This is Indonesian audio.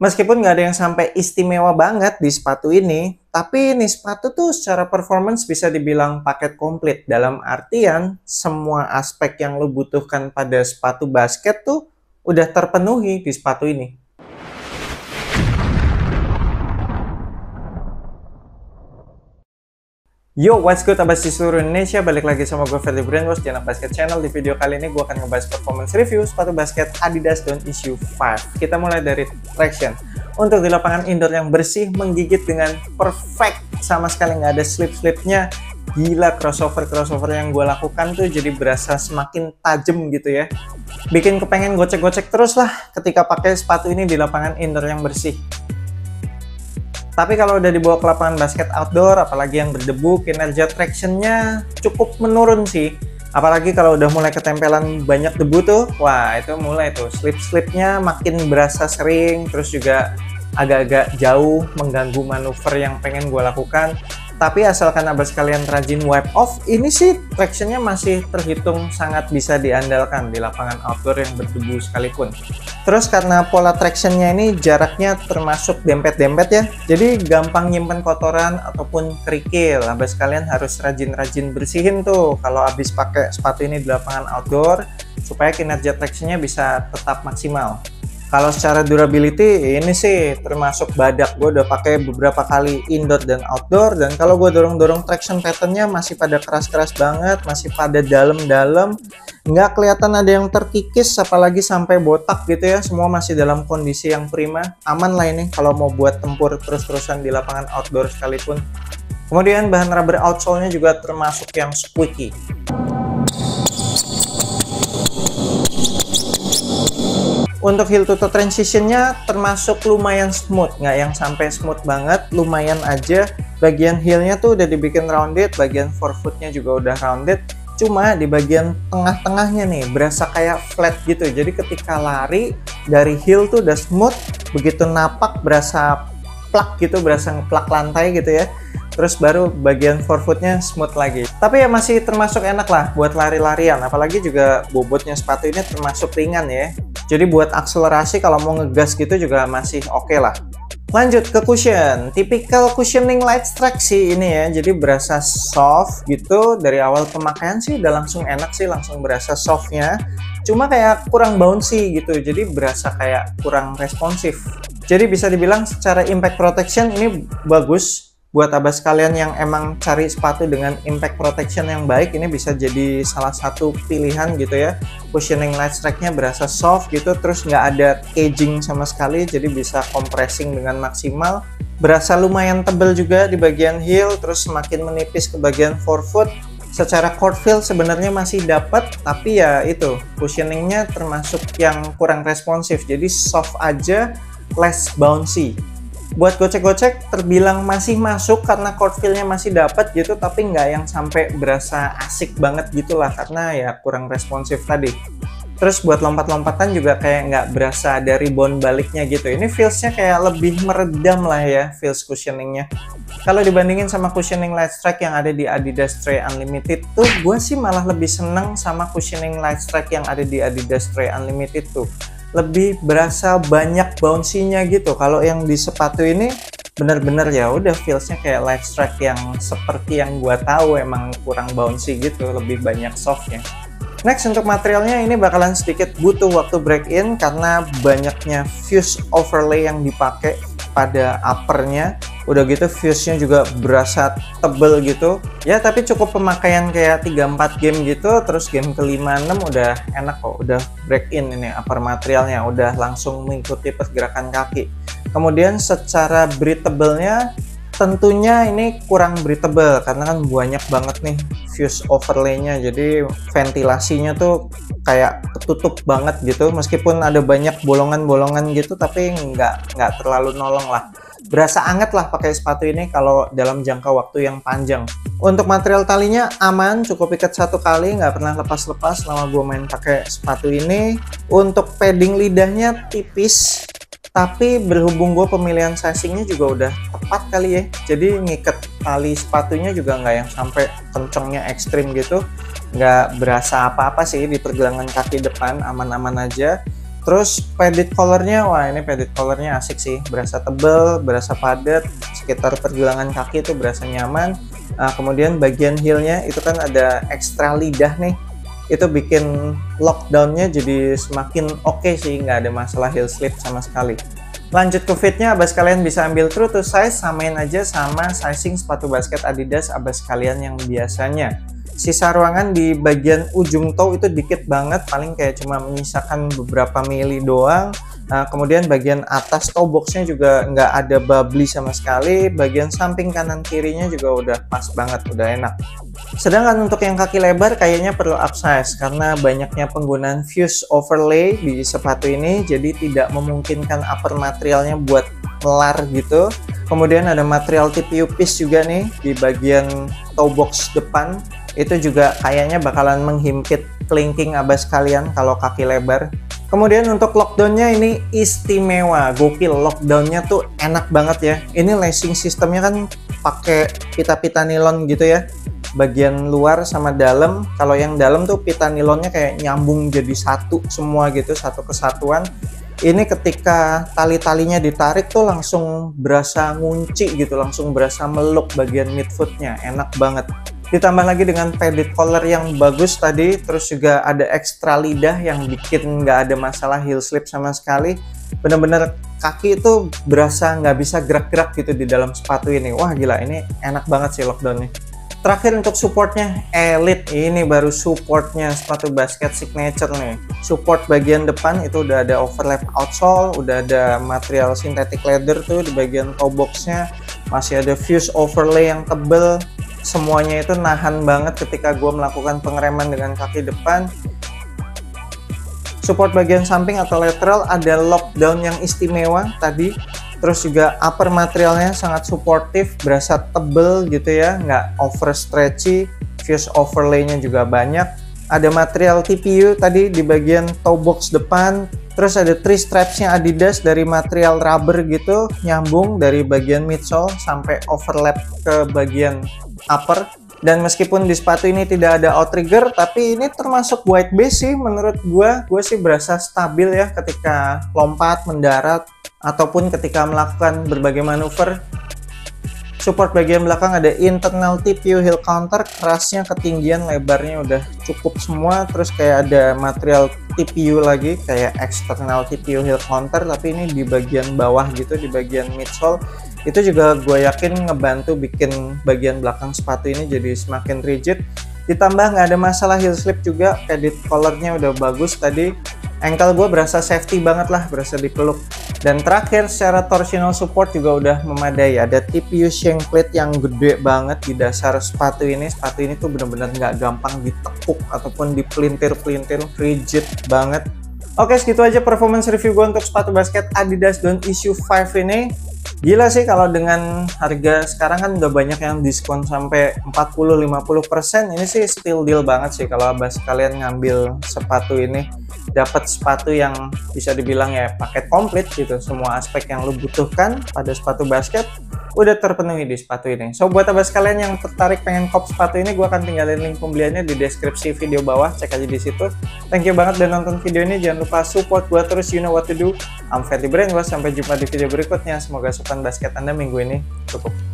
Meskipun nggak ada yang sampai istimewa banget di sepatu ini, tapi ini sepatu tuh secara performance bisa dibilang paket komplit. Dalam artian, semua aspek yang lo butuhkan pada sepatu basket tuh udah terpenuhi di sepatu ini. Yo, what's good abas di seluruh Indonesia, balik lagi sama gue Ferdie Brainwash di Anak Basket Channel. Di video kali ini gue akan ngebahas performance review sepatu basket Adidas Don't Issue 5. Kita mulai dari traction. Untuk di lapangan indoor yang bersih, menggigit dengan perfect, sama sekali nggak ada slip-slipnya. Gila, crossover yang gue lakukan tuh jadi berasa semakin tajam gitu ya. Bikin kepengen gocek-gocek terus lah ketika pakai sepatu ini di lapangan indoor yang bersih. Tapi kalau udah dibawa ke lapangan basket outdoor, apalagi yang berdebu, kinerja tractionnya cukup menurun sih. Apalagi kalau udah mulai ketempelan banyak debu tuh, wah itu mulai tuh slip-slipnya makin berasa sering, terus juga agak-agak jauh mengganggu manuver yang pengen gue lakukan. Tapi asalkan abas kalian rajin wipe off, ini sih tractionnya masih terhitung sangat bisa diandalkan di lapangan outdoor yang berdebu sekalipun. Terus karena pola tractionnya ini jaraknya termasuk dempet-dempet ya, jadi gampang nyimpen kotoran ataupun kerikil. Abas kalian harus rajin-rajin bersihin tuh kalau habis pakai sepatu ini di lapangan outdoor, supaya kinerja tractionnya bisa tetap maksimal. Kalau secara durability ini sih termasuk badak, gue udah pakai beberapa kali indoor dan outdoor, dan kalau gue dorong-dorong traction patternnya masih pada keras-keras banget, masih pada dalam-dalam, nggak kelihatan ada yang terkikis apalagi sampai botak gitu ya. Semua masih dalam kondisi yang prima, aman lah ini kalau mau buat tempur terus-terusan di lapangan outdoor sekalipun. Kemudian bahan rubber outsole-nya juga termasuk yang squeaky. Untuk heel to toe transitionnya termasuk lumayan smooth, nggak yang sampai smooth banget, lumayan aja. Bagian heelnya tuh udah dibikin rounded, bagian forefootnya juga udah rounded. Cuma di bagian tengah-tengahnya nih berasa kayak flat gitu. Jadi ketika lari dari heel tuh udah smooth, begitu napak berasa plak gitu, berasa ngeplak lantai gitu ya. Terus baru bagian forefootnya smooth lagi. Tapi ya masih termasuk enak lah buat lari-larian. Apalagi juga bobotnya sepatu ini termasuk ringan ya. Jadi buat akselerasi kalau mau ngegas gitu juga masih oke lah. Lanjut ke cushion. Typical cushioning light strike sih ini ya. Jadi berasa soft gitu. Dari awal pemakaian sih udah langsung enak sih. Langsung berasa softnya. Cuma kayak kurang bouncy gitu. Jadi berasa kayak kurang responsif. Jadi bisa dibilang secara impact protection ini bagus. Buat abas kalian yang emang cari sepatu dengan impact protection yang baik, ini bisa jadi salah satu pilihan gitu ya. Cushioning light strike-nya berasa soft gitu, terus nggak ada caging sama sekali, jadi bisa compressing dengan maksimal. Berasa lumayan tebal juga di bagian heel, terus semakin menipis ke bagian forefoot. Secara court feel sebenarnya masih dapat, tapi ya itu cushioningnya termasuk yang kurang responsif, jadi soft aja, less bouncy. Buat gocek-gocek terbilang masih masuk karena court feel-nya masih dapat gitu, tapi nggak yang sampai berasa asik banget gitulah karena ya kurang responsif tadi. Terus buat lompat-lompatan juga kayak nggak berasa ada rebound baliknya gitu. Ini feels-nya kayak lebih meredam lah ya, feels cushioning-nya. Kalau dibandingin sama cushioning light strike yang ada di Adidas Stray Unlimited tuh, gue sih malah lebih seneng sama cushioning light strike yang ada di Adidas Stray Unlimited tuh. Lebih berasa banyak bouncy-nya gitu. Kalau yang di sepatu ini bener-bener ya udah feels-nya kayak light strike yang seperti yang gua tahu, emang kurang bouncy gitu, lebih banyak soft-nya. Next, untuk materialnya ini bakalan sedikit butuh waktu break in karena banyaknya fuse overlay yang dipakai pada uppernya. Udah gitu fuse-nya juga berasa tebel gitu ya, tapi cukup pemakaian kayak 3-4 game gitu. Terus game ke 5-6 udah enak kok, udah break in ini upper materialnya, udah langsung mengikuti pergerakan kaki. Kemudian secara breathable-nya tentunya ini kurang breathable karena kan banyak banget nih fuse overlay-nya, jadi ventilasinya tuh kayak ketutup banget gitu. Meskipun ada banyak bolongan-bolongan gitu, tapi nggak terlalu nolong lah. Berasa anget lah pakai sepatu ini kalau dalam jangka waktu yang panjang. Untuk material talinya aman, cukup ikat satu kali, nggak pernah lepas-lepas selama gue main pakai sepatu ini. Untuk padding lidahnya tipis, tapi berhubung gue pemilihan sizingnya juga udah tepat kali ya. Jadi ngikat tali sepatunya juga nggak yang sampai kencengnya ekstrim gitu. Nggak berasa apa-apa sih di pergelangan kaki depan, aman-aman aja. Terus padded collarnya, wah ini padded collarnya asik sih, berasa tebel, berasa padat, sekitar pergelangan kaki itu berasa nyaman. Kemudian bagian heelnya itu kan ada ekstra lidah nih, itu bikin lockdownnya jadi semakin oke sih, nggak ada masalah heel slip sama sekali. Lanjut ke fitnya, abas kalian bisa ambil true to size, samain aja sama sizing sepatu basket Adidas abas kalian yang biasanya. Sisa ruangan di bagian ujung toe itu dikit banget, paling kayak cuma menyisakan beberapa mili doang. Kemudian bagian atas toe boxnya juga nggak ada bubbly sama sekali. Bagian samping kanan kirinya juga udah pas banget, udah enak. Sedangkan untuk yang kaki lebar kayaknya perlu upsize karena banyaknya penggunaan fuse overlay di sepatu ini, jadi tidak memungkinkan upper materialnya buat melar gitu. Kemudian ada material TPU piece juga nih di bagian toe box depan, itu juga kayaknya bakalan menghimpit kelingking abas kalian kalau kaki lebar. Kemudian untuk lockdownnya ini istimewa, gokil, lockdownnya tuh enak banget ya. Ini lacing sistemnya kan pakai pita-pita nilon gitu ya, bagian luar sama dalam. Kalau yang dalam tuh pita nilonnya kayak nyambung jadi satu semua gitu, satu kesatuan. Ini ketika tali-talinya ditarik tuh langsung berasa ngunci gitu, langsung berasa meluk bagian midfootnya, enak banget. Ditambah lagi dengan padded collar yang bagus tadi, terus juga ada ekstra lidah yang bikin nggak ada masalah heel slip sama sekali. Bener-bener kaki itu berasa nggak bisa gerak-gerak gitu di dalam sepatu ini. Wah gila, ini enak banget sih lockdownnya. Terakhir untuk supportnya, elite. Ini baru supportnya sepatu basket signature nih. Support bagian depan itu udah ada overlap outsole, udah ada material synthetic leather tuh di bagian toe boxnya, masih ada fuse overlay yang tebel. Semuanya itu nahan banget ketika gue melakukan pengereman dengan kaki depan. Support bagian samping atau lateral ada lockdown yang istimewa tadi. Terus juga upper materialnya sangat suportif, berasa tebel gitu ya, nggak over stretchy. Fuse overlay-nya juga banyak. Ada material TPU tadi di bagian toe box depan. Terus ada 3 strapsnya Adidas dari material rubber gitu, nyambung dari bagian midsole sampai overlap ke bagian upper. Dan meskipun di sepatu ini tidak ada outrigger, tapi ini termasuk white base sih menurut gue sih berasa stabil ya ketika lompat, mendarat, ataupun ketika melakukan berbagai manuver. Support bagian belakang ada internal TPU heel counter, kerasnya, ketinggian, lebarnya udah cukup semua. Terus kayak ada material TPU lagi, kayak external TPU heel counter, tapi ini di bagian bawah gitu, di bagian midsole. Itu juga gue yakin ngebantu bikin bagian belakang sepatu ini jadi semakin rigid. Ditambah nggak ada masalah heel slip juga, padded collarnya udah bagus tadi. Ankle gue berasa safety banget lah, berasa dipeluk. Dan terakhir secara torsional support juga udah memadai. Ada TPU shank plate yang gede banget di dasar sepatu ini. Sepatu ini tuh bener-bener nggak gampang ditekuk ataupun dipelintir-pelintir, rigid banget. Oke, segitu aja performance review gue untuk sepatu basket Adidas Don't Issue 5 ini. Gila sih kalau dengan harga sekarang kan udah banyak yang diskon sampai 40-50%. Ini sih still deal banget sih kalau abas kalian ngambil sepatu ini. Dapat sepatu yang bisa dibilang ya paket komplit gitu. Semua aspek yang lo butuhkan pada sepatu basket udah terpenuhi di sepatu ini. So buat abas kalian yang tertarik pengen kop sepatu ini, gue akan tinggalin link pembeliannya di deskripsi video bawah. Cek aja di situ. Thank you banget udah nonton video ini. Jangan lupa support gue terus, you know what to do. I'm Ferdy Brainwash. Sampai jumpa di video berikutnya. Semoga asupan basket Anda minggu ini cukup.